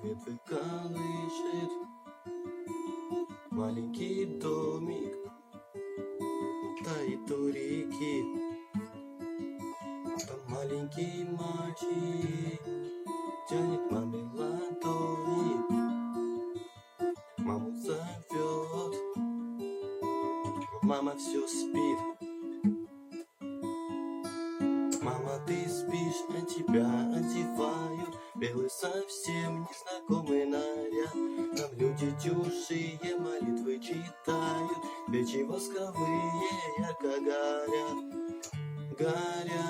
ветви колышет маленький домик, стоит у реки. Там маленький мальчик тянет маме ладони, маму зовет, но мама все спит. Мама, ты спишь, а тебя одевают белый совсем незнакомый наряд. Там люди чужие молитвы читают, печи восковые ярко горят, горят.